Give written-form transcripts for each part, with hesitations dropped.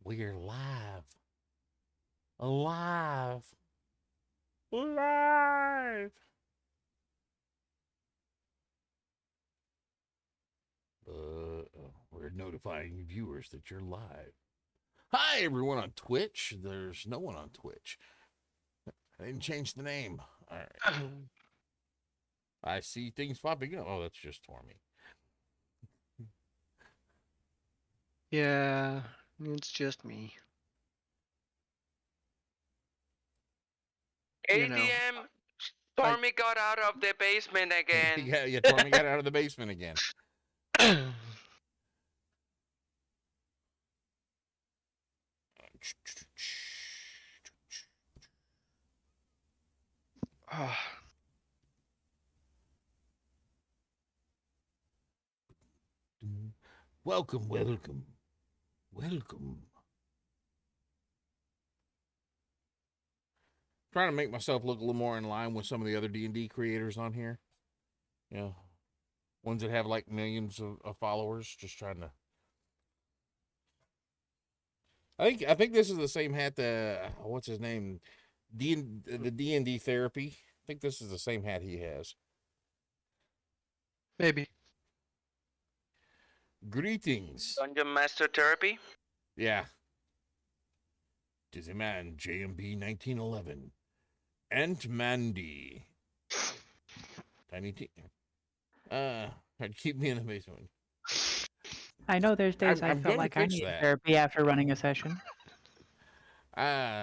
We're live. Alive. Live. We're notifying viewers that you're live. Hi, everyone on Twitch. There's no one on Twitch. I didn't change the name. All right. I see things popping up. Oh, that's just Tormy. Yeah, it's just me. You know, ADM, Stormy got out of the basement again. yeah, Tormy got out of the basement again. Ah, Welcome, welcome, welcome. Trying to make myself look a little more in line with some of the other D&D creators on here. You know, ones that have like millions of followers. Just trying to. I think this is the same hat that what's his name, the D&D therapy. I think this is the same hat he has. maybe. Greetings. Dungeon Master Therapy. Yeah. Dizzy Man, JMB 1911. Aunt Mandy. Tiny T. I'd keep me in the basement. I know there's days I I'm felt gonna like I fix needed that. therapy after running a session. Yeah,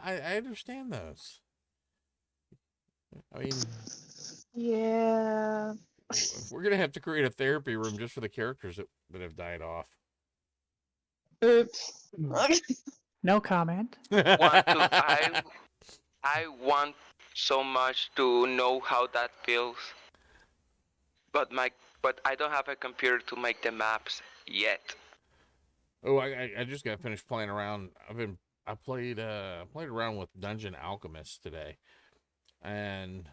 I understand those. I mean, Yeah. we're gonna have to create a therapy room just for the characters that have died off. Oops. No comment. I want so much to know how that feels, but I don't have a computer to make the maps yet. Oh, I just got finished playing around. I played around with Dungeon Alchemist today, and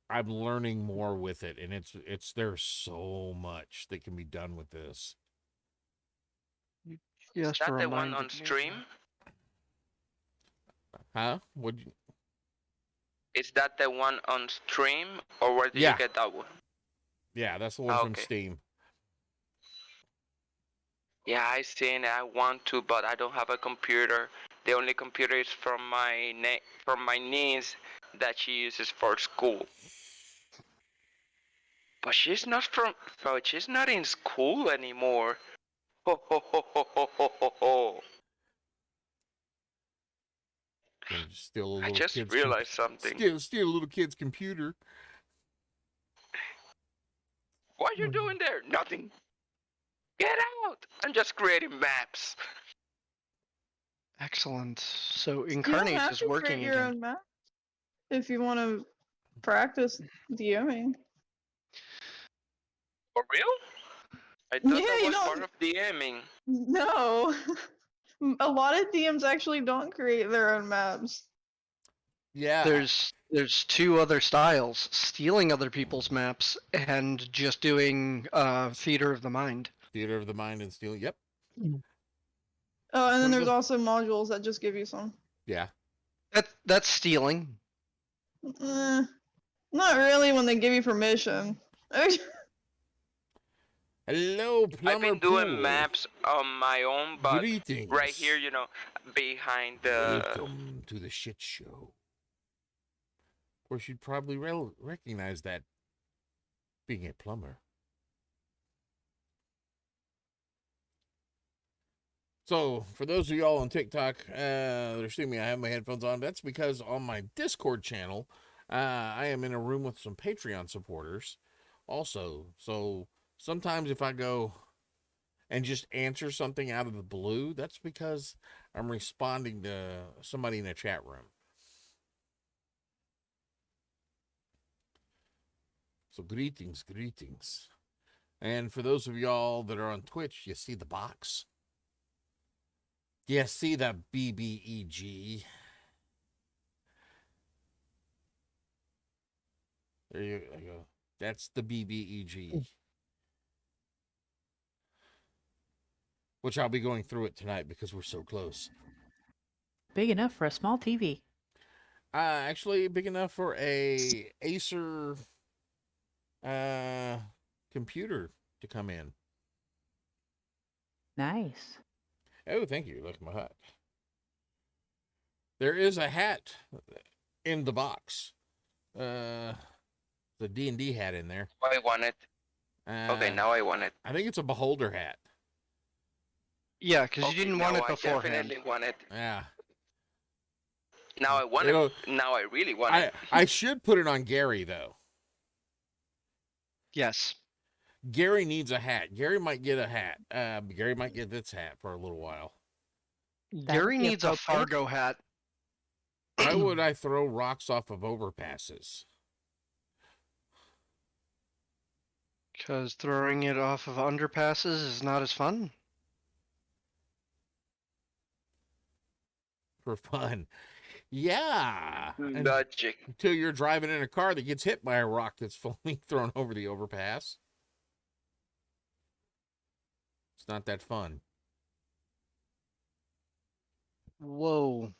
I'm learning more with it, and there's so much that can be done with this. Yes, Is that for the one reminding on me. stream? Huh? Would you? Is that the one on stream, or where did you Yeah. get that one? Yeah, that's the one from Okay. Steam. Yeah, I seen it. I want to, but I don't have a computer. The only computer is from my niece that she uses for school. But she's not in school anymore. Ho ho ho ho ho ho ho ho. Gonna steal a I little just kid's realized something. steal a little kid's computer. What are you doing there? Nothing. Get out! I'm just creating maps. Excellent. So You don't Incarnate have is to working create your again. own map if you want to practice DMing. For real? I Yeah, thought that you was don't- part of DMing. No. A lot of DMs actually don't create their own maps. Yeah. There's two other styles: stealing other people's maps and just doing theater of the mind. Theater of the Mind and Stealing. Yep. Oh, and One then of there's the- also modules that just give you some. Yeah. That's stealing. Not really when they give you permission. Hello, Plumber I've been doing Pool. maps on my own, but Greetings. right here, behind the. Welcome to the shit show. Of course, you'd probably recognize that being a plumber. So, for those of y'all on TikTok that are seeing me, I have my headphones on. That's because on my Discord channel, I am in a room with some Patreon supporters also. So, sometimes if I go and just answer something out of the blue, that's because I'm responding to somebody in a chat room. So, greetings. And for those of y'all that are on Twitch, you see the box. You see the BBEG. There you go. That's the BBEG. which I'll be going through it tonight because we're so close. Big enough for a small TV. Actually, big enough for a Acer computer to come in. Nice. Oh, thank you. Look at my hat. There is a hat in the box. The D&D hat in there. I want it. Okay, now I want it. I think it's a beholder hat. Yeah, because Okay, you didn't now want it I beforehand. definitely want it. Yeah. Now I want It'll- it. Now I really want it. I should put it on Gary, though. Yes. Gary needs a hat. Gary might get a hat. Gary might get this hat for a little while. That Gary would be needs a appropriate. Fargo hat. Why would I throw rocks off of overpasses? Because throwing it off of underpasses is not as fun. For fun. Yeah. Logic. Until you're driving in a car that gets hit by a rock that's fully thrown over the overpass. It's not that fun. Whoa.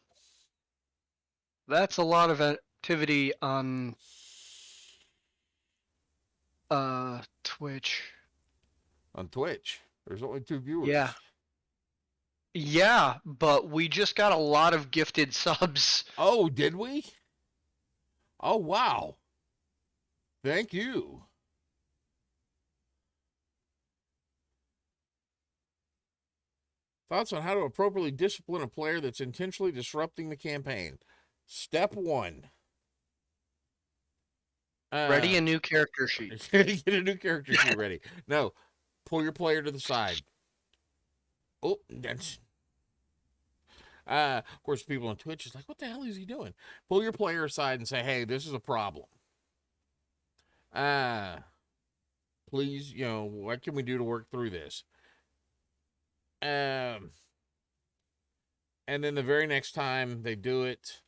That's a lot of activity on Twitch. On Twitch, there's only 2 viewers. Yeah. Yeah, but we just got a lot of gifted subs. Oh, did we? Oh, wow. Thank you. Thoughts on how to appropriately discipline a player that's intentionally disrupting the campaign. Step 1. Ready a new character sheet. Get a new character sheet ready. No, pull your player to the side. Oh, that's... of course, people on Twitch is like, what the hell is he doing? Pull your player aside and say, hey, this is a problem. Please, what can we do to work through this? And then the very next time they do it,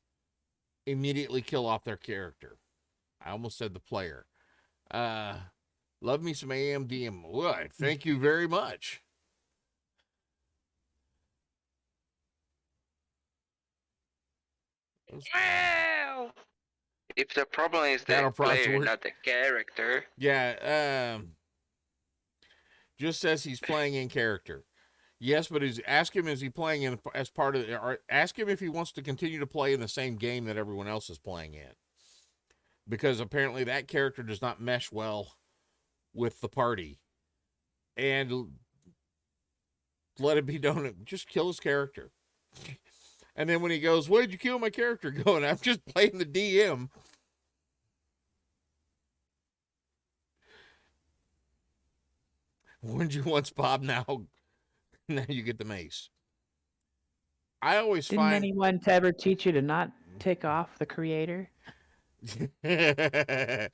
immediately kill off their character. I almost said the player. Love me some AMDM. What? Thank you very much. Wow. If the problem is the That'll probably player, work. not the character. Yeah, just says he's playing in character. Yes, but ask him, is he playing in as part of or ask him if he wants to continue to play in the same game that everyone else is playing in. Because apparently that character does not mesh well with the party. And let it be known, just kill his character. And then when he goes, what did you kill my character? Going, I'm just playing the DM. Warned you once, Bob. Now you get the mace. I always Didn't find anyone ever teach you to not tick off the creator? I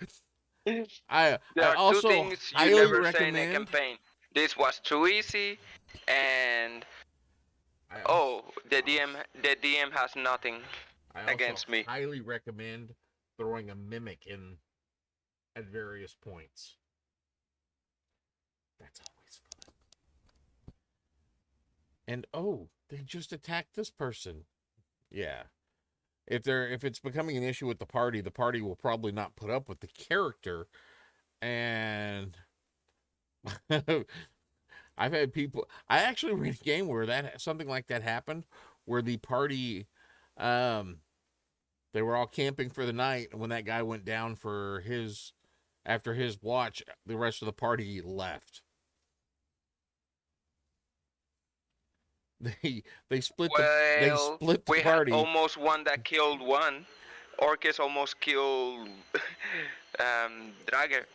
There are also two things you highly never say in a recommend. campaign. This was too easy, and I also- the DM has nothing. I also against me. highly recommend throwing a mimic in at various points. That's always fun. And they just attacked this person. Yeah. If it's becoming an issue with the party will probably not put up with the character. And I've had people, I actually ran a game where something like that happened, where the party they were all camping for the night, and when that guy went down for after his watch, the rest of the party left. They split Well, the we party. had almost one that killed one. Orcus almost killed Dragner.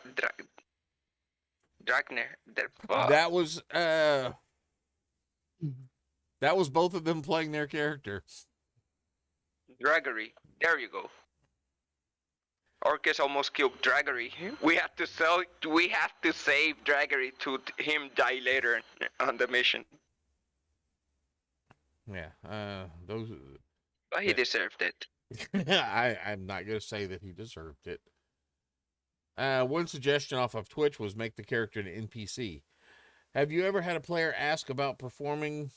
That was both of them playing their character. Draggery. There you go. Orcus almost killed Draggery. We have to save Draggery to him die later on the mission. Yeah, those. But he deserved it. I'm not gonna say that he deserved it. One suggestion off of Twitch was make the character an NPC. Have you ever had a player ask about performing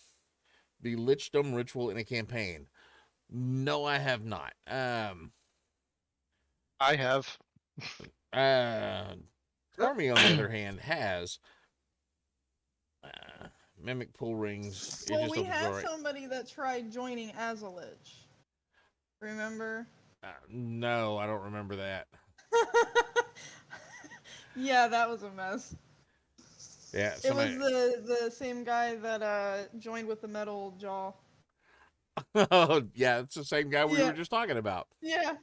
the Lichdom ritual in a campaign? No, I have not. I have. Stormy, on the other hand, has mimic pull rings. It Well, just we opens the had door right. somebody that tried joining as a lich. Remember? No, I don't remember that. Yeah, that was a mess. Yeah, It was somebody. the same guy that joined with the metal jaw. Oh, yeah, it's the same guy we Yeah. were just talking about. Yeah.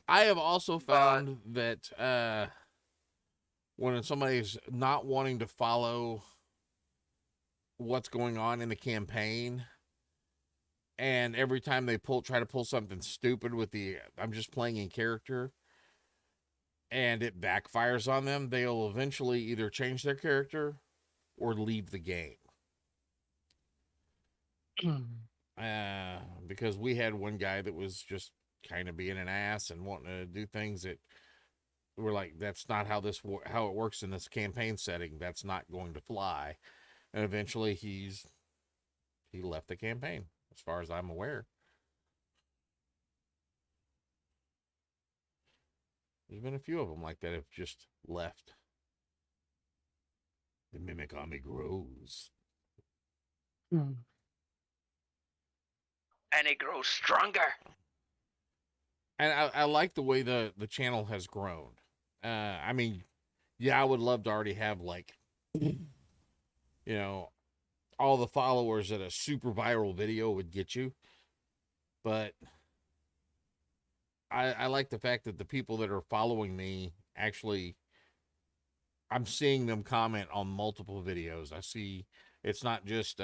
I have also But- found that when somebody's not wanting to follow what's going on in the campaign, and every time they try to pull something stupid with the I'm just playing in character, and it backfires on them, they'll eventually either change their character or leave the game. Because we had one guy that was just kind of being an ass and wanting to do things that were like, that's not how how it works in this campaign setting. That's not going to fly. And eventually he left the campaign, as far as I'm aware. There's been a few of them like that have just left. The mimic army grows. And it grows stronger. And I like the way the channel has grown. I mean, yeah, I would love to already have, like, all the followers that a super viral video would get you. But I like the fact that the people that are following me actually, I'm seeing them comment on multiple videos. I see it's not just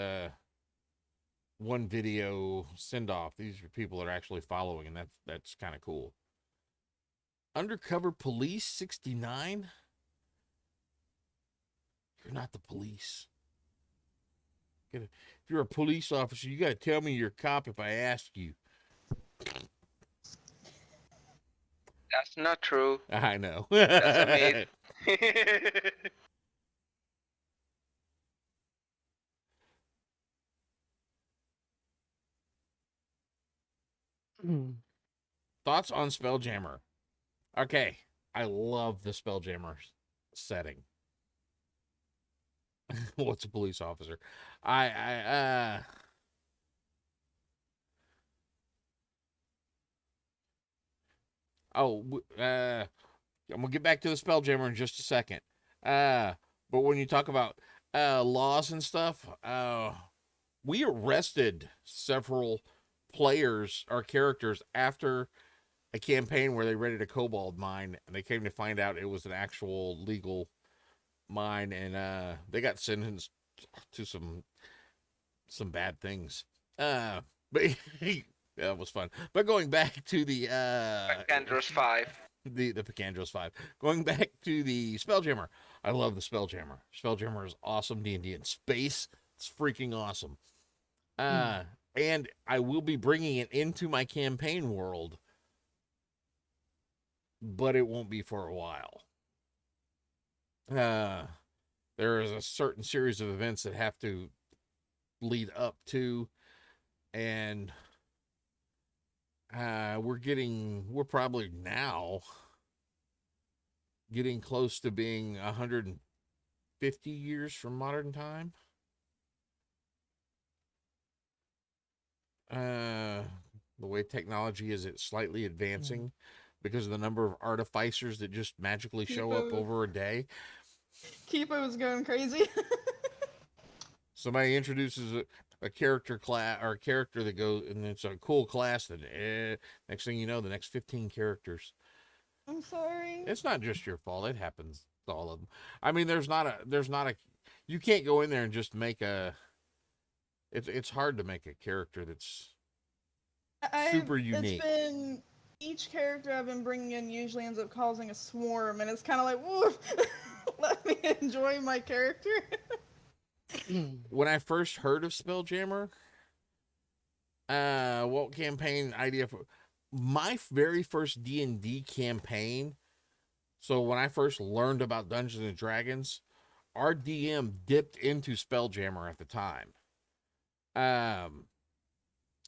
one video send off. These are people that are actually following, and that's kind of cool. Undercover Police 69. You're not the police. If you're a police officer, you got to tell me you're a cop if I ask you. That's not true. I know. That's a myth. Thoughts on Spelljammer? Okay, I love the Spelljammer setting. What's a police officer? I'm gonna get back to the Spelljammer in just a second. But when you talk about laws and stuff, we arrested several players or characters after a campaign where they raided a kobold mine, and they came to find out it was an actual legal mine, and they got sentenced to some bad things. But that was fun. But going back to the Andros 5. the Picandros 5. Going back to the Spelljammer. I love the Spelljammer. Spelljammer is awesome. D&D in space. It's freaking awesome. And I will be bringing it into my campaign world, but it won't be for a while. There is a certain series of events that have to lead up to, and we're probably now getting close to being 150 years from modern time. The way technology is, it's slightly advancing because of the number of artificers that just magically show up over a day. Kipo was going crazy. Somebody introduces a character class or a character that goes, and it's a cool class. That next thing you know, the next 15 characters. I'm sorry. It's not just your fault. It happens to all of them. I mean, there's not a. You can't go in there and just make a. It's hard to make a character that's super unique. It's been each character I've been bringing in usually ends up causing a swarm, and it's kind of like, woof. Let me enjoy my character. When I first heard of Spelljammer, what campaign idea for my very first D&D campaign? So when I first learned about Dungeons and Dragons, our DM dipped into Spelljammer at the time.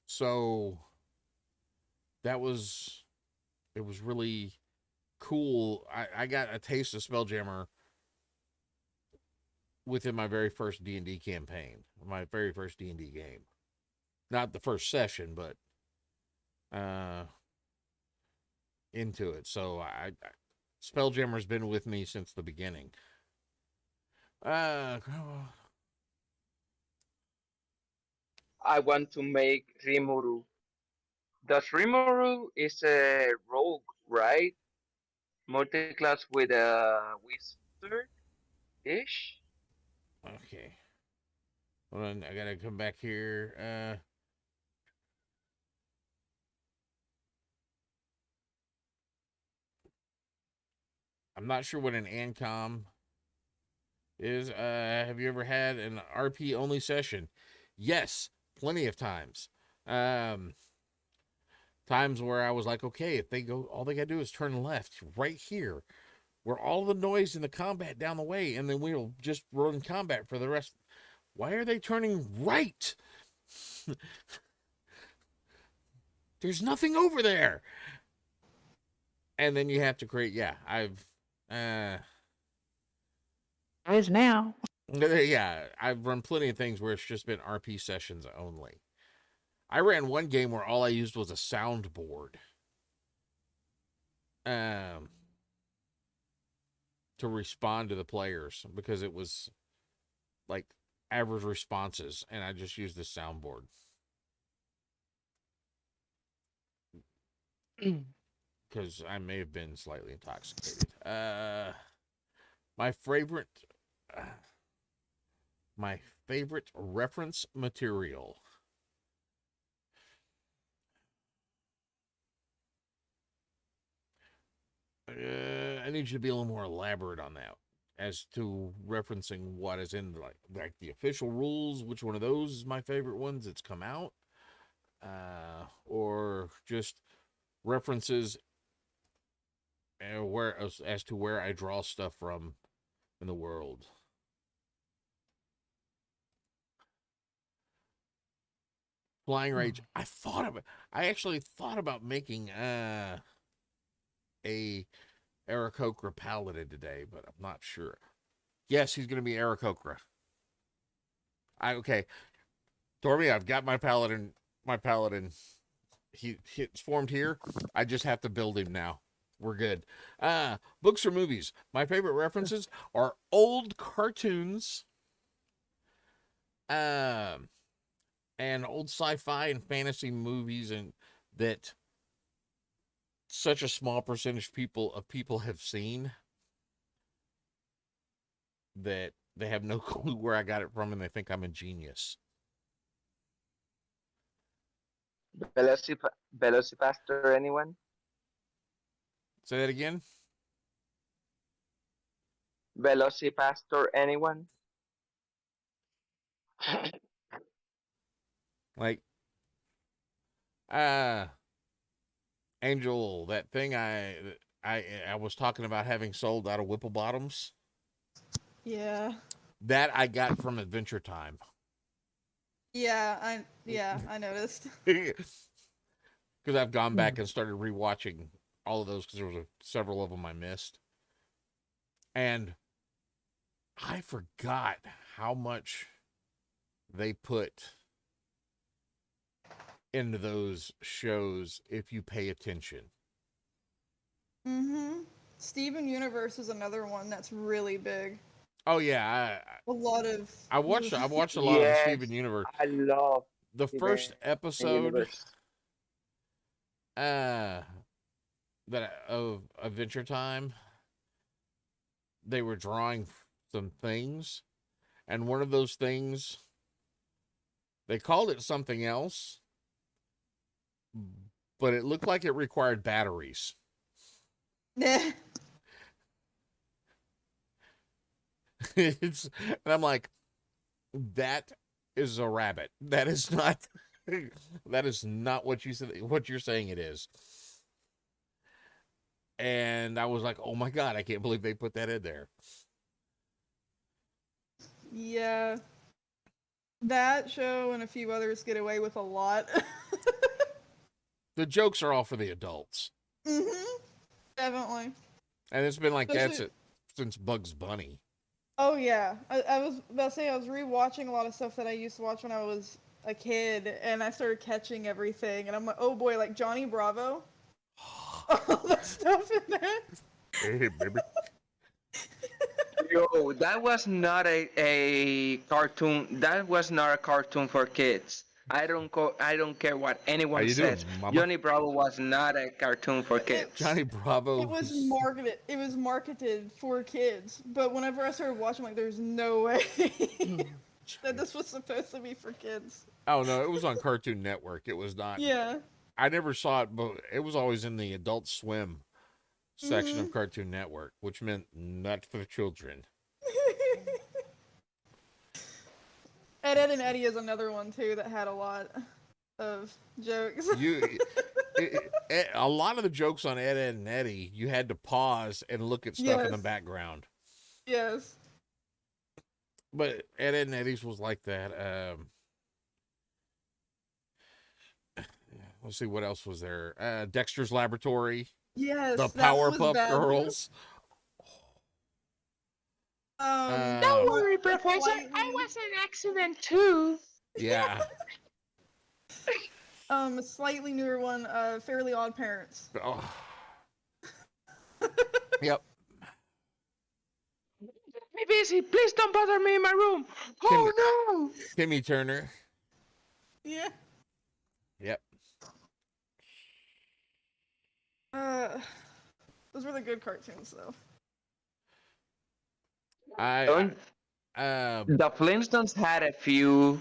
So it was really cool. I got a taste of Spelljammer within my very first D&D campaign, my very first D&D game. Not the first session, but into it. So Spelljammer's been with me since the beginning. I want to make Rimuru. Does Rimuru is a rogue, right? Multi-class with a wizard-ish? Okay. Hold on, I gotta come back here. I'm not sure what an ANCOM is. Have you ever had an RP only session? Yes, plenty of times. Times where I was like, okay, if they go, all they gotta do is turn left right here, where all the noise and the combat down the way, and then we'll just run combat for the rest. Why are they turning right? There's nothing over there. And then you have to create, Is now. I've run plenty of things where it's just been RP sessions only. I ran one game where all I used was a soundboard. To respond to the players because it was like average responses, and I just used the soundboard. Because I may have been slightly intoxicated. My favorite reference material. I need you to be a little more elaborate on that as to referencing what is in like the official rules. Which one of those is my favorite ones that's come out, or just references where as to where I draw stuff from in the world. Flying Rage. I actually thought about making a Aarakocra Paladin today, but I'm not sure. Yes, he's gonna be Aarakocra. Okay. Torby, I've got my paladin. He's formed here. I just have to build him now. We're good. Books or movies. My favorite references are old cartoons, and old sci-fi and fantasy movies, and that such a small percentage of people have seen that they have no clue where I got it from, and they think I'm a genius. Velocipaster, anyone? Say that again. Velocipaster, anyone? Like, Angel, that thing I was talking about having sold out of Whipple Bottoms. Yeah. That I got from Adventure Time. Yeah, I noticed. Because I've gone back and started rewatching all of those because there was several of them I missed. And I forgot how much they put into those shows if you pay attention. Mm-hmm. Steven Universe is another one that's really big. Oh yeah, A lot of I watched a lot of the Steven Universe. I love The first episode Universe. that of Adventure Time, they were drawing some things, and one of those things, they called it something else, but it looked like it required batteries. Yeah. And I'm like, that is a rabbit. That is not what you said, what you're saying it is. And I was like, oh my God, I can't believe they put that in there. Yeah. That show and a few others get away with a lot. The jokes are all for the adults. Definitely. And it's been like that Especially- since Bugs Bunny. Oh yeah. I was about to say I was rewatching a lot of stuff that I used to watch when I was a kid, and I started catching everything, and I'm like, oh boy, like Johnny Bravo. All that stuff in there. Hey, baby. Yo, that was not a cartoon. That was not a cartoon for kids. I don't care what anyone How you doing, says. mama? Johnny Bravo was not a cartoon for kids. Johnny Bravo. It was marketed. It was marketed for kids, but whenever I started watching, like, there's no way that this was supposed to be for kids. Oh no, it was on Cartoon Network. It was not. Yeah. I never saw it, but it was always in the Adult Swim section of Cartoon Network, which meant not for children. Ed, and Eddie is another one too that had a lot of jokes. A lot of the jokes on Ed, and Eddie, you had to pause and look at stuff in the Yes. background. Yes. But Ed, and Eddie's was like that. Let's see what else was there. Dexter's Laboratory, Yes. the that one was Powerpuff bad. Girls. Don't worry, Professor. I was an accident too. Yeah. A slightly newer one, Fairly Odd Parents. Oh. Yep. Be busy. Please don't bother me in my room. Oh no. Timmy Turner. Yeah. Yep. Those were the good cartoons, though. The Flintstones had a few.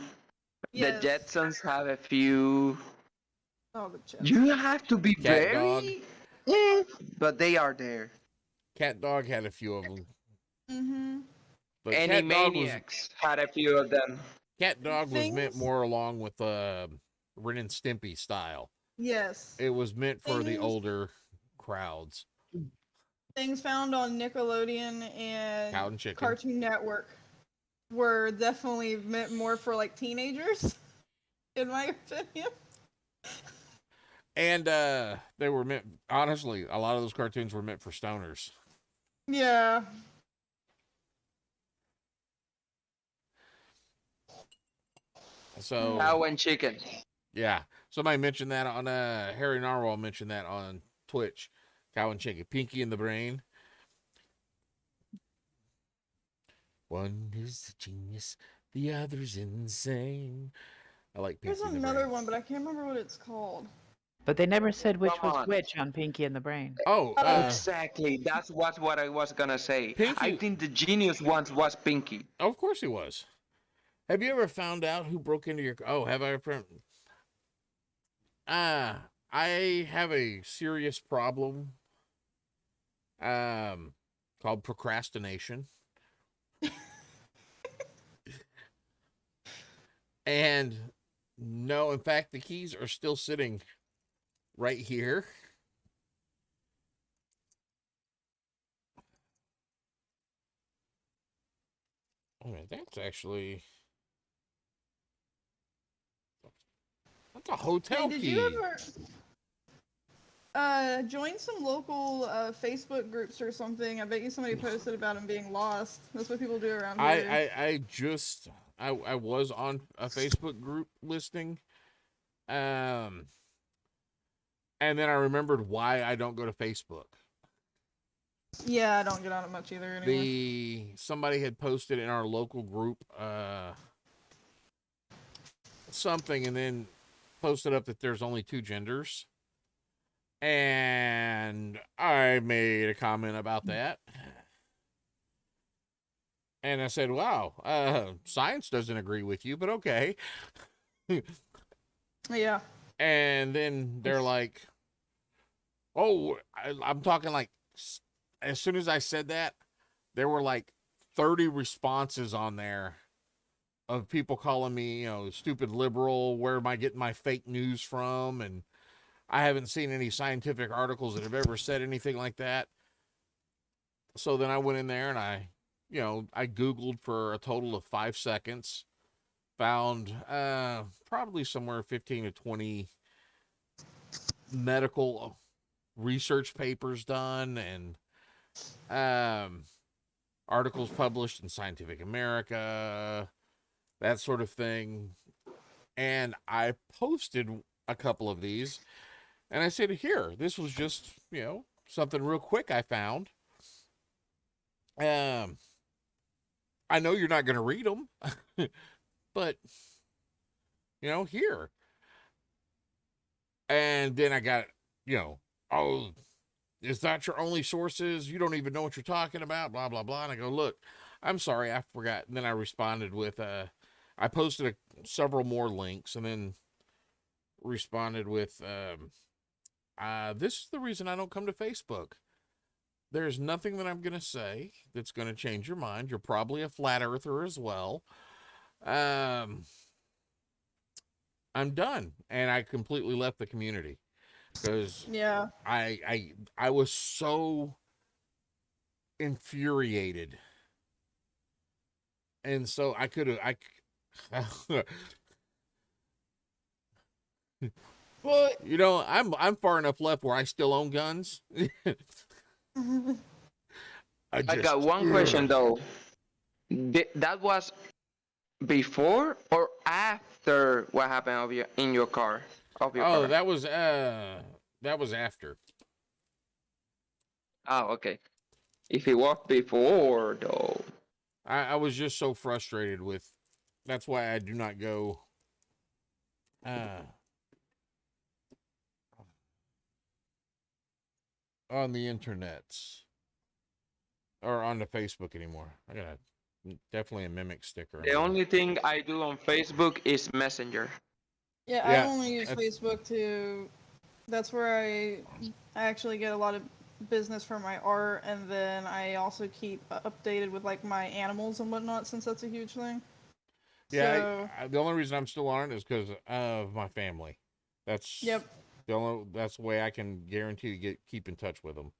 Yes. The Jetsons have a few. Oh, the Jets. You have to be Cat Dog. very. But they are there. Cat Dog had a few of them. Mm-hmm. But Cat Dog was Animaniacs had a few of them. Cat Dog was meant Things- more along with Ren and Stimpy style. Yes. It was meant for the Things- older crowds. Things found on Nickelodeon and Cow and Chicken. Cartoon Network were definitely meant more for like teenagers, in my opinion. And they were meant, honestly, a lot of those cartoons were meant for stoners. Yeah. So Cow and chicken. yeah, somebody mentioned that on Harry Narwhal mentioned that on Twitch. Cow and Chicken, Pinky and the Brain. One is a genius, the other's insane. I like Pinky There's and the another Brain. one, but I can't remember what it's called. But they never said which Come was on. which on Pinky and the Brain. Oh, Exactly. That's what I was gonna say. Pinky- I think the genius ones was Pinky. of course he was. Have you ever found out who broke into your? Oh, have I ever? I have a serious problem. Called procrastination. And no, in fact, the keys are still sitting right here. Oh, that's actually that's a hotel Hey, did key. you ever join some local Facebook groups or something? I bet you somebody posted about them being lost. That's what people do around here. I was on a Facebook group listing, and then I remembered why I don't go to Facebook. Yeah, I don't get on it much either anymore. Somebody had posted in our local group something, and then posted up that there's only 2 genders, and I made a comment about that. And I said, wow, science doesn't agree with you, but okay. Yeah. And then they're like, oh, I'm talking like, as soon as I said that, there were like 30 responses on there of people calling me, stupid liberal. Where am I getting my fake news from? And I haven't seen any scientific articles that have ever said anything like that. So then I went in there and I I Googled for a total of 5 seconds, found probably somewhere 15 to 20 medical research papers done and articles published in Scientific America, that sort of thing. And I posted a couple of these and I said, here, this was just, something real quick I found. I know you're not going to read them, but, here. And then I got, oh, is that your only sources? You don't even know what you're talking about, blah, blah, blah. And I go, look, I'm sorry, I forgot. And then I responded with, I posted several more links and then responded with, this is the reason I don't come to Facebook. There's nothing that I'm going to say that's going to change your mind. You're probably a flat earther as well. I'm done. And I completely left the community because Yeah. I was so infuriated. And so I could have, Well, I'm far enough left where I still own guns. I got one question though. That was before or after what happened in your car? Of your Oh, car? that was after. Oh, okay. If it was before though. I was just so frustrated with. That's why I do not go. On the internets or on the Facebook anymore. I got definitely a mimic sticker. The only thing I do on Facebook is Messenger. yeah, Yeah, I only use that's- Facebook to. That's where I actually get a lot of business for my art, and then I also keep updated with like my animals and whatnot, since that's a huge thing. Yeah, So, the only reason I'm still on it is because of my family. That's yep. that's the way I can guarantee to keep in touch with them.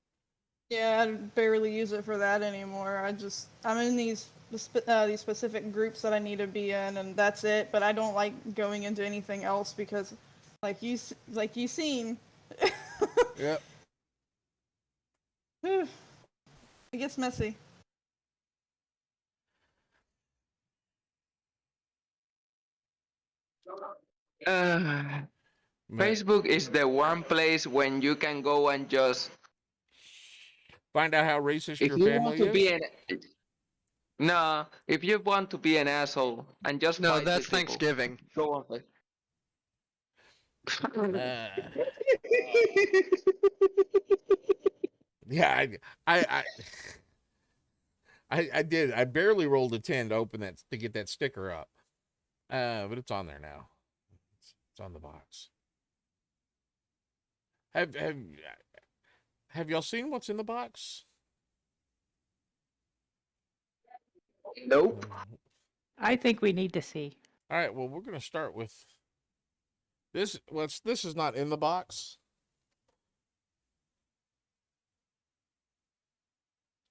Yeah, I barely use it for that anymore. I'm in these specific groups that I need to be in, and that's it. But I don't like going into anything else because, like you seen, Yep. it gets messy. Uh, Ma- Facebook is the one place when you can go and just Find out how racist if your you want family to be is. no, if you want to be an asshole and just No, fight that's with people, Thanksgiving. go on Facebook. Uh, yeah, I did. I barely rolled a 10 to open that to get that sticker up. But it's on there now. It's on the box. Have y'all seen what's in the box? Nope. I think we need to see. All right. Well, we're gonna start with this. This is not in the box,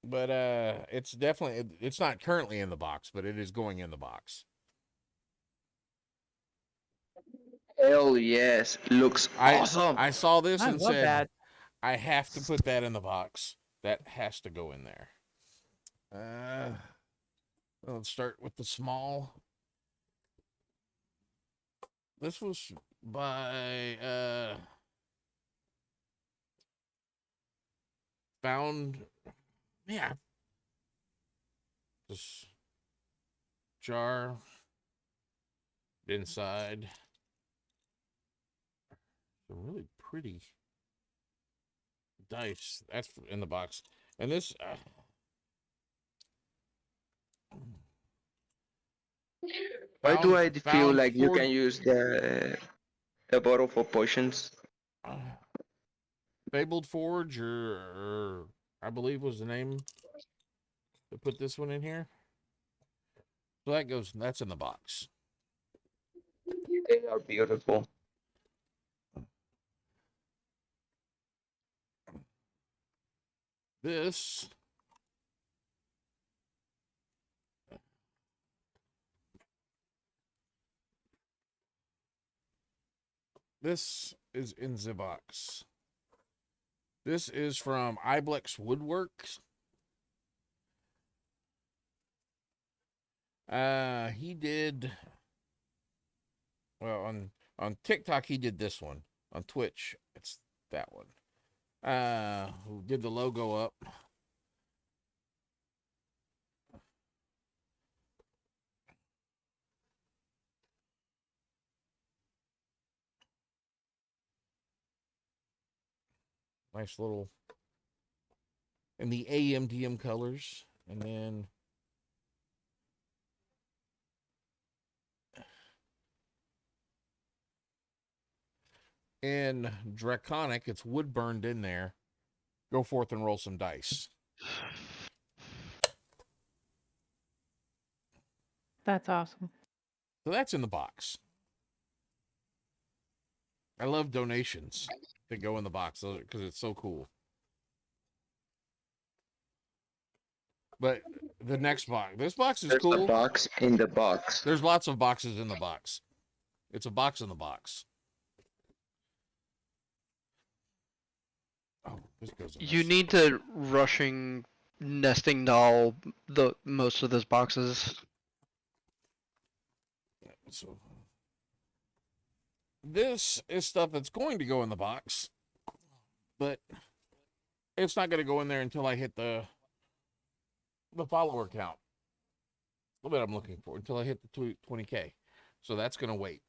but it's definitely it's not currently in the box, but it is going in the box. Hell yes, looks awesome. I saw this I and love said, that. I have to put that in the box. That has to go in there. Let's start with the small. This was by found yeah. This jar inside. Some really pretty dice. That's in the box. And this Why do I feel found like you four- can use the bottle for potions? Fabled Forge, or I believe was the name to put this one in here. So that's in the box. They are beautiful. This This is in the box. This is from Iblex Woodworks. He did, well, on TikTok he did this one. On Twitch, it's that one. Who did the logo up. Nice little, in the AMDM colors, and then in Draconic, it's wood burned in there. Go forth and roll some dice. That's awesome. So that's in the box. I love donations that go in the box because it's so cool. But the next box, this box is There's cool. a box in the box. There's lots of boxes in the box. It's a box in the box. Oh, this goes in You this. need to rushing nesting doll the most of those boxes. So this is stuff that's going to go in the box, but it's not going to go in there until I hit the follower count. What I'm looking for until I hit the 20K. So that's going to wait.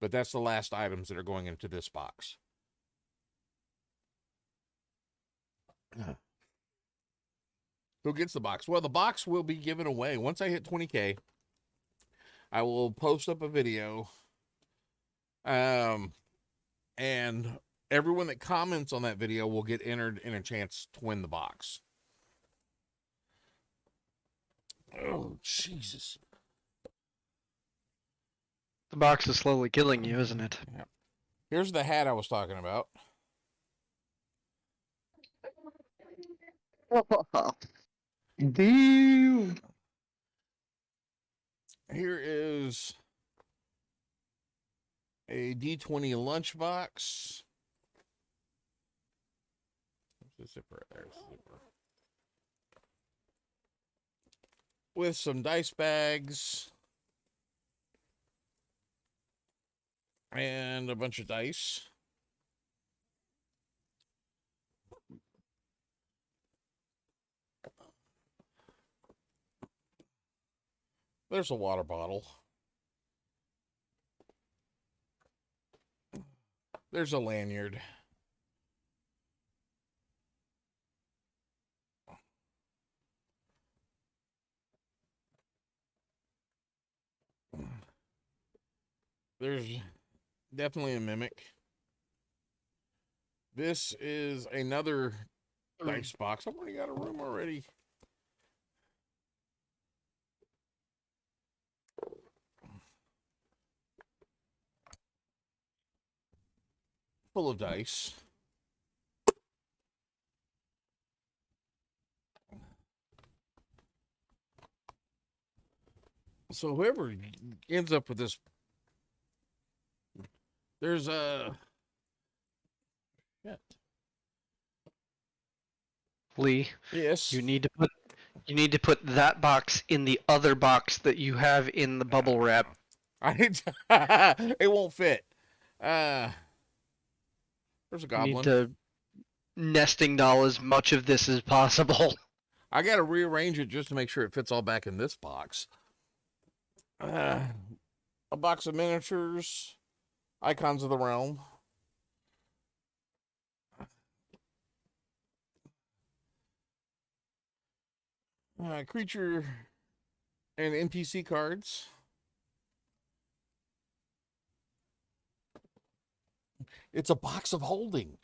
But that's the last items that are going into this box. Who gets the box? Well, the box will be given away. Once I hit 20K, I will post up a video. And everyone that comments on that video will get entered in a chance to win the box. Oh, Jesus. The box is slowly killing you, isn't it? Yeah. Here's the hat I was talking about. Damn. Here is a D20 lunchbox. Where's the zipper? There's the zipper. With some dice bags. And a bunch of dice. There's a water bottle. There's a lanyard. There's definitely a mimic. This is another dice box. I've already got a room already. Full of dice. So whoever ends up with this, there's a shit. Lee, Yes. you need to put that box in the other box that you have in the bubble wrap. It won't fit. There's a You goblin. need to nesting doll as much of this as possible. I got to rearrange it just to make sure it fits all back in this box. A box of miniatures, Icons of the Realm. Creature and NPC cards. It's a box of holding.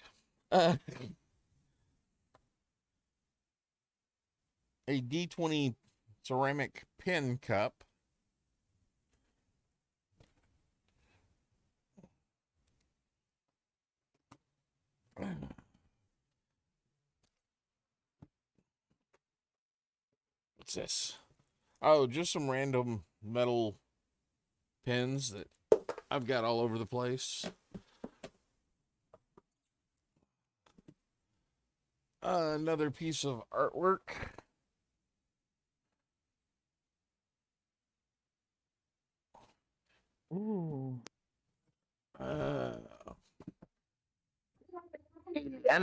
A D20 ceramic pin cup. What's this? Oh, just some random metal pins that I've got all over the place. Another piece of artwork. Ooh. And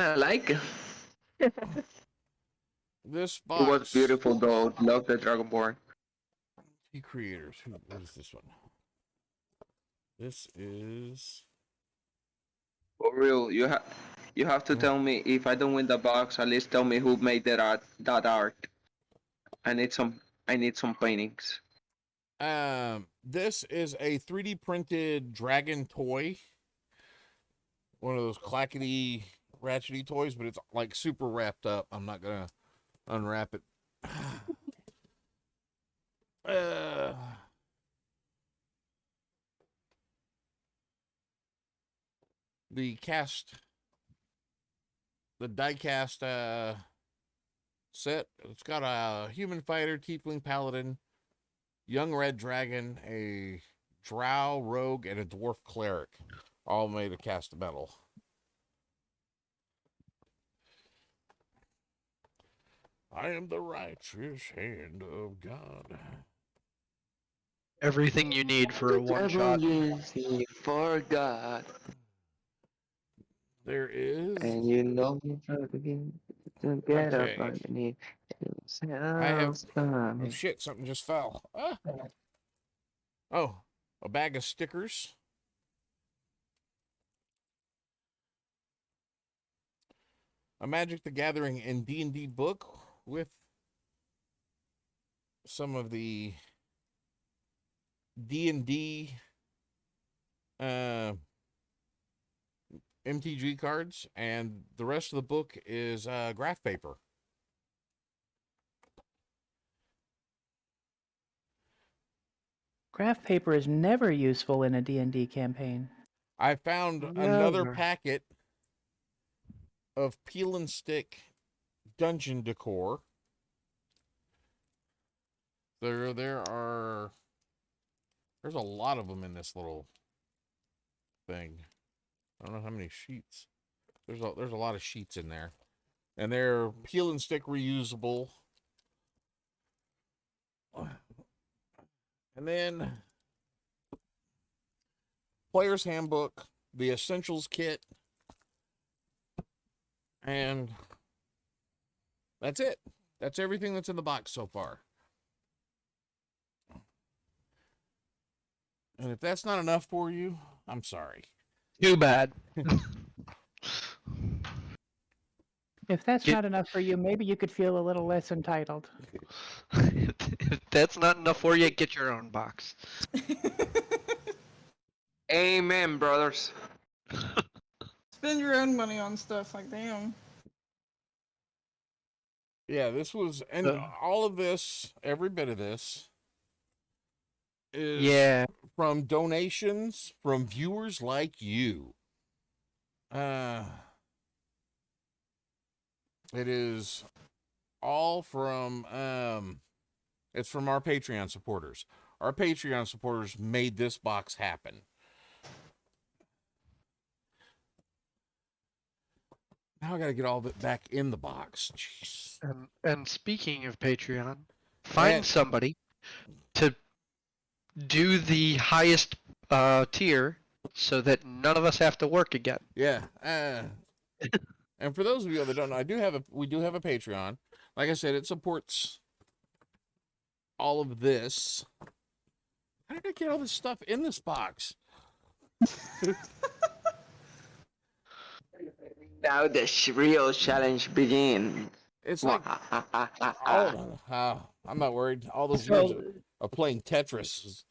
I like it. This It was box. beautiful though. Love the Dragonborn. Key creators. What is this one? This is. For real, you have to tell me if I don't win the box. At least tell me who made that art. I need some paintings. This is a 3D printed dragon toy. One of those clackety, ratchety toys, but it's like super wrapped up. I'm not gonna unwrap it. The die cast set. It's got a human fighter, tiefling paladin, young red dragon, a drow rogue, and a dwarf cleric, all made of cast metal. I am the righteous hand of God. Everything you need for a one shot. For God. There is. And you know me to get Okay. up underneath. I have. Oh shit! Something just fell. Ah. Oh, a bag of stickers. A Magic the Gathering and D&D book with some of the D&D MTG cards, and the rest of the book is graph paper. Graph paper is never useful in a D&D campaign. I found another Never. packet of peel and stick dungeon decor. There's a lot of them in this little thing. I don't know how many sheets. There's a lot of sheets in there, and they're peel and stick reusable. And then player's handbook, the essentials kit, and that's it. That's everything that's in the box so far. And if that's not enough for you, I'm sorry. Too bad. If that's Get- not enough for you, maybe you could feel a little less entitled. If that's not enough for you, get your own box. Amen, brothers. Spend your own money on stuff, like damn. Yeah, this was, and all of this, every bit of this, is Yeah. from donations from viewers like you. It is all from it's from our Patreon supporters. Our Patreon supporters made this box happen. Now I gotta get all of it back in the box. Jeez. And speaking of Patreon, find And- somebody to do the highest tier so that none of us have to work again. Yeah. And for those of you that don't know, we do have a Patreon. Like I said, it supports all of this. How did I get all this stuff in this box? Now the real challenge begins. It's like I'm not worried. All those years of playing Tetris.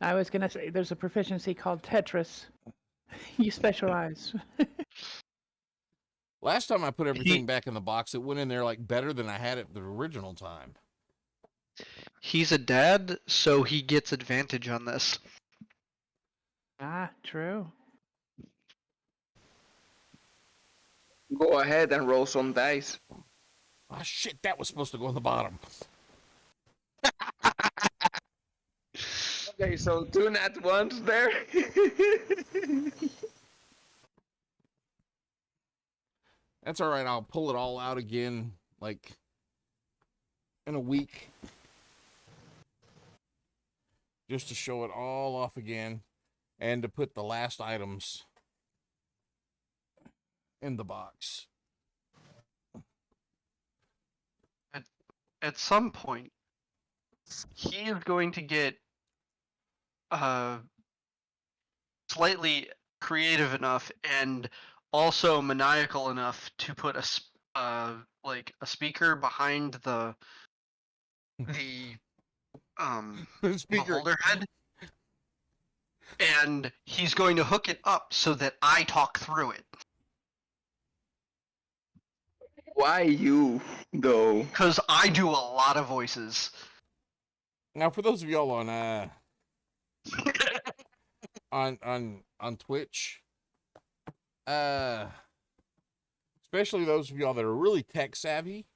I was gonna say there's a proficiency called Tetris. You specialize. Last time I put everything back in the box, it went in there like better than I had it the original time. He's a dad, so he gets advantage on this. Ah, true. Go ahead and roll some dice. Ah, shit, that was supposed to go in the bottom. Okay, so 2 nat ones there. That's all right. I'll pull it all out again, like in a week, just to show it all off again, and to put the last items in the box. At some point, he is going to get slightly creative enough and also maniacal enough to put like a speaker behind the Speaker. beholder head, and he's going to hook it up so that I talk through it. Why you, though? Because I do a lot of voices. Now, for those of y'all on on Twitch, especially those of y'all that are really tech savvy,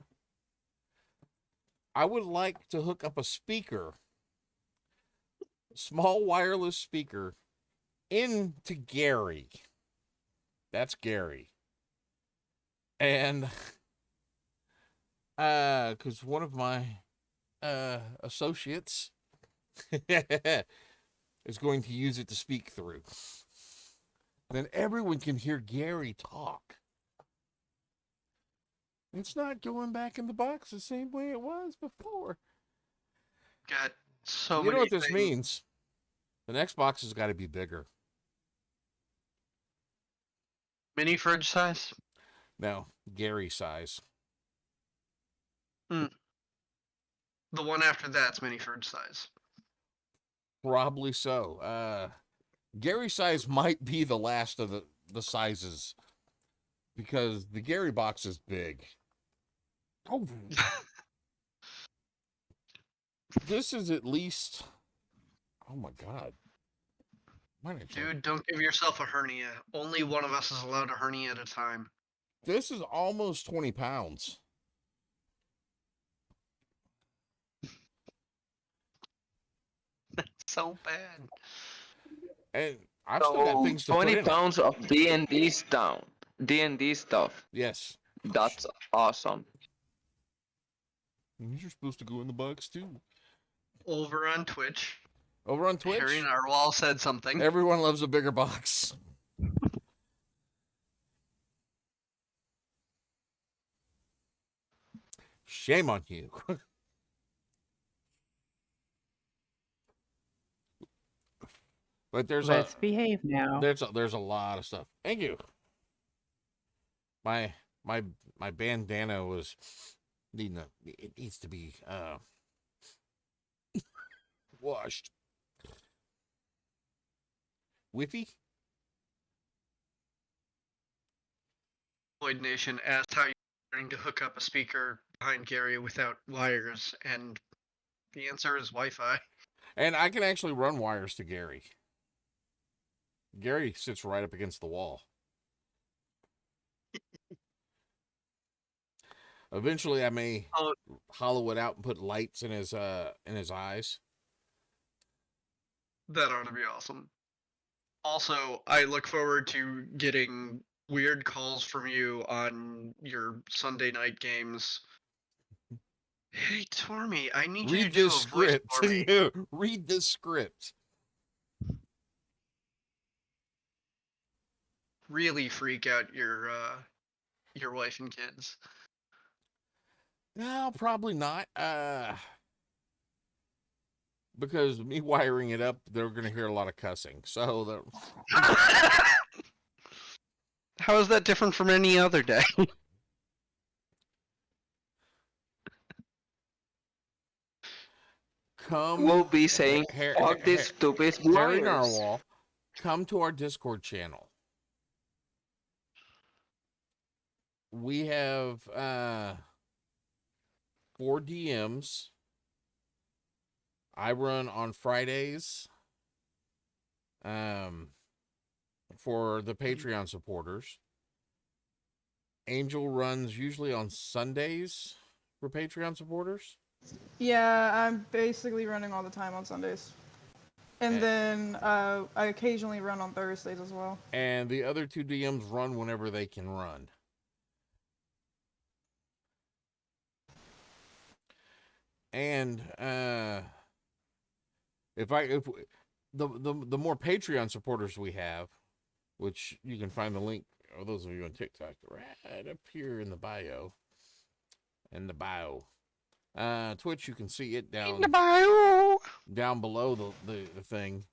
I would like to hook up a speaker, small wireless speaker, into Gary. That's Gary. And because one of my associates is going to use it to speak through. Then everyone can hear Gary talk. It's not going back in the box the same way it was before. Got so You many know what this things. means? The next box has got to be bigger. Mini fridge size? No, Gary size. The one after that's mini fridge size. Probably so. Gary size might be the last of the sizes, because the Gary box is big. Oh, this is at least. Oh my God. Dude, don't give yourself a hernia. Only one of us is allowed a hernia at a time. This is almost 20 pounds. So bad. And I've still got So things to put 20 in it. pounds of D&D stuff. D&D stuff. Yes. That's awesome. These are supposed to go in the box too. Over on Twitch, Over on Twitch, Harry Narwhal said something. everyone loves a bigger box. Shame on you. But Let's behave now. there's a lot of stuff. Thank you. My bandana was it needs to be washed. Whiffy? Lloyd Nation asked how you're going to hook up a speaker behind Gary without wires, and the answer is Wi-Fi. And I can actually run wires to Gary. Gary sits right up against the wall. Eventually, I may hollow it out and put lights in his eyes. That ought to be awesome. Also, I look forward to getting weird calls from you on your Sunday night games. Hey, Tormy, I need you to Read do this a voice script. for me. Read this script. Really freak out your wife and kids. No, probably not. Because me wiring it up, they're going to hear a lot of cussing. So How is that different from any other day? come. We'll be saying, fuck this stupid Harry wires. Narwhal, come to our Discord channel. We have 4 DMs. I run on Fridays for the Patreon supporters. Angel runs usually on Sundays for Patreon supporters. Yeah, I'm basically running all the time on Sundays. And then I occasionally run on Thursdays as well. And the other two DMs run whenever they can run. And if the more Patreon supporters we have, which you can find the link, or those of you on TikTok, right up here in the bio. Twitch, you can see it down down below the thing.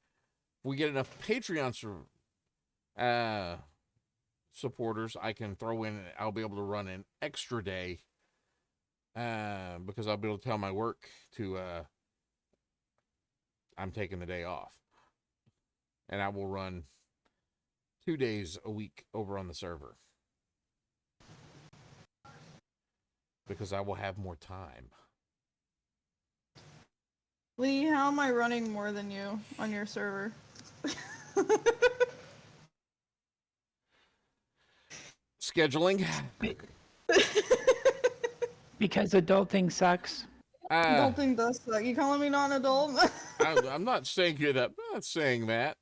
If we get enough Patreon supporters, I can throw in. I'll be able to run an extra day because I'll be able to tell my work to I'm taking the day off, and I will run 2 days a week over on the server because I will have more time. Lee, how am I running more than you on your server? Scheduling. Because adulting sucks. Adulting does suck. You calling me not an adult? I'm not saying you're that. I'm not saying that.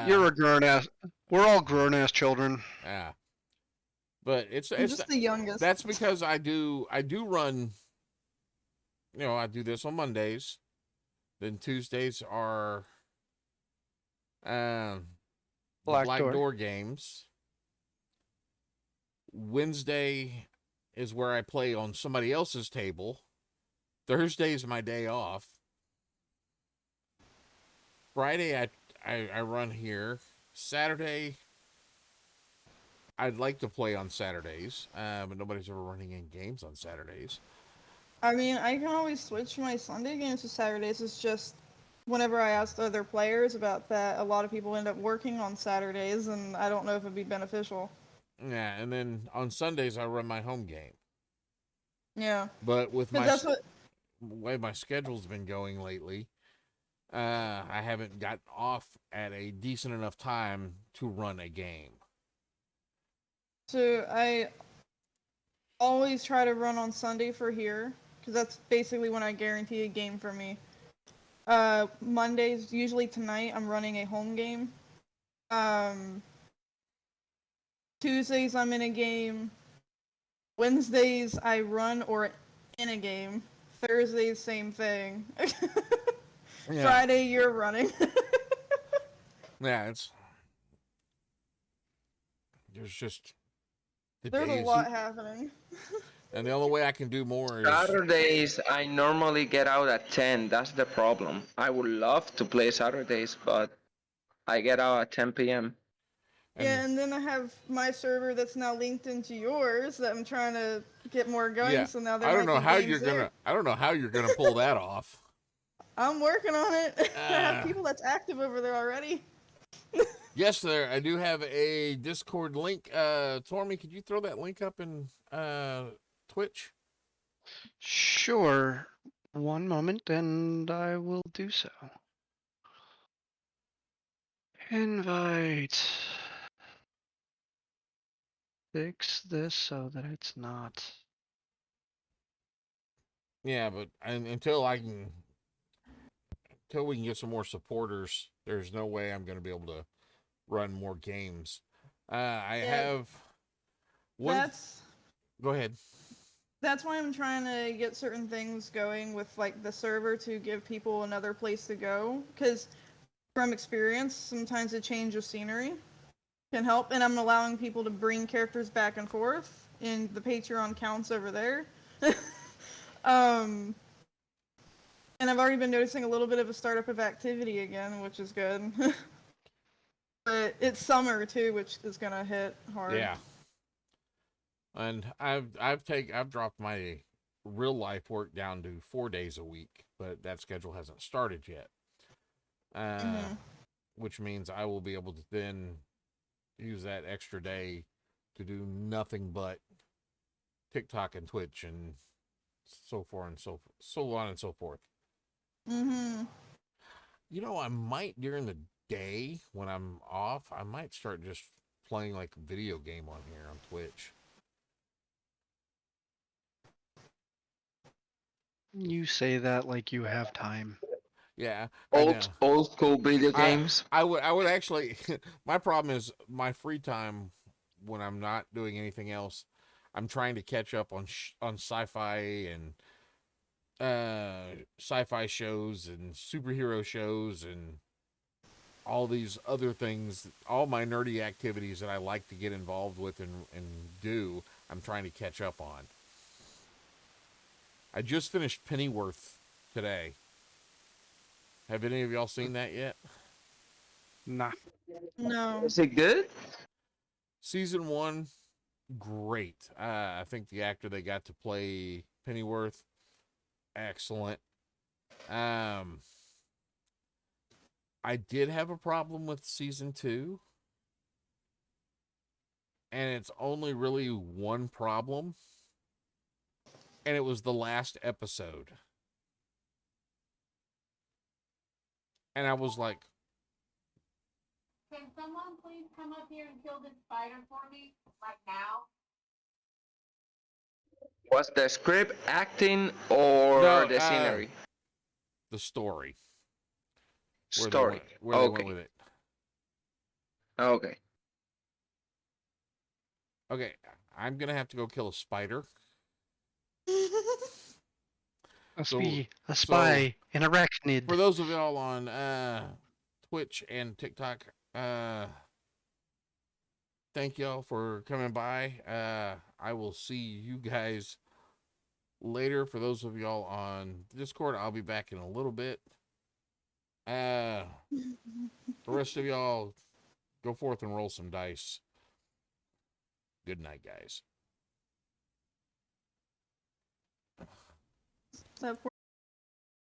You're a grown ass. We're all grown ass children. Yeah. But it's I'm just the youngest. that's because I do run. You know, I do this on Mondays. Then Tuesdays are Black Black Door. Door games. Wednesday is where I play on somebody else's table. Thursday is my day off. Friday I run here. Saturday I'd like to play on Saturdays, but nobody's ever running in games on Saturdays. I mean, I can always switch my Sunday games to Saturdays. It's just whenever I asked other players about that, a lot of people end up working on Saturdays, and I don't know if it'd be beneficial. Yeah, and then on Sundays I run my home game. Yeah. But with 'Cause my that's what. way my schedule's been going lately, I haven't gotten off at a decent enough time to run a game. So I always try to run on Sunday for here, because that's basically when I guarantee a game for me. Mondays, usually tonight, I'm running a home game. Tuesdays, I'm in a game. Wednesdays, I run or in a game. Thursdays, same thing. Yeah. Friday, you're running. Yeah, there's just the There's a days, lot happening. and the only way I can do more is Saturdays, I normally get out at 10. That's the problem. I would love to play Saturdays, but I get out at 10 p.m. Yeah, and then I have my server that's now linked into yours that I'm trying to get more going. Yeah, So now there I don't might know be how games you're there. gonna. I don't know how you're gonna pull that off. I'm working on it. I Ah. have people that's active over there already. Yes, there. I do have a Discord link. Tormy, could you throw that link up in Twitch? Sure. One moment, and I will do so. Invite. Fix this so that it's not. Yeah, but until we can get some more supporters, there's no way I'm going to be able to run more games. I Yeah, have one. That's Go ahead. that's why I'm trying to get certain things going with like the server to give people another place to go. Because from experience, sometimes a change of scenery can help, and I'm allowing people to bring characters back and forth in the Patreon counts over there. And I've already been noticing a little bit of a startup of activity again, which is good. But it's summer too, which is gonna hit hard. Yeah. And I've dropped my real life work down to 4 days a week, but that schedule hasn't started yet. Which means I will be able to then use that extra day to do nothing but TikTok and Twitch and so forth and so on and so forth. Mm-hmm. You know, I might during the day when I'm off, I might start just playing like a video game on here on Twitch. You say that like you have time. Yeah, I know. Old school video games. I would actually. My problem is my free time when I'm not doing anything else. I'm trying to catch up on sci-fi and sci-fi shows and superhero shows and all these other things, all my nerdy activities that I like to get involved with and do. I'm trying to catch up on. I just finished Pennyworth today. Have any of y'all seen that yet? Nah. No. Is it good? Season 1, great. I think the actor they got to play Pennyworth, excellent. I did have a problem with season 2, and it's only really one problem, and it was the last episode. And I was like, can someone please come up here and kill this spider for me, like now? Was the script acting or No, the scenery? the story. Story. Where they Okay. went with it. Okay. Okay, I'm gonna have to go kill a spider. Must So- be a spy, an arachnid. For those of y'all on Twitch and TikTok, thank y'all for coming by. I will see you guys later. For those of y'all on Discord, I'll be back in a little bit. The rest of y'all, go forth and roll some dice. Good night, guys. That